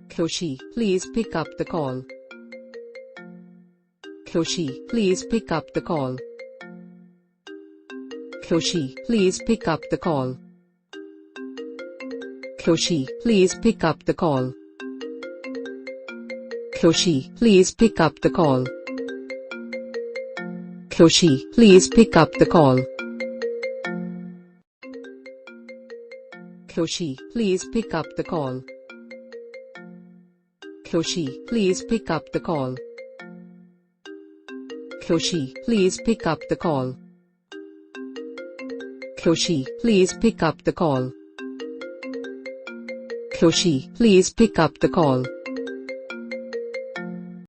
Khushi, please pick up the call. Khushi, please pick up the call. Khushi, please pick up the call. Khushi, please pick up the call. Khushi, please pick up the call. Khushi, please pick up the call. Khushi, please pick up the call. Khushi, please pick up the call. Khushi, please pick up the call. Khushi, please pick up the call. Khushi, please pick up the call.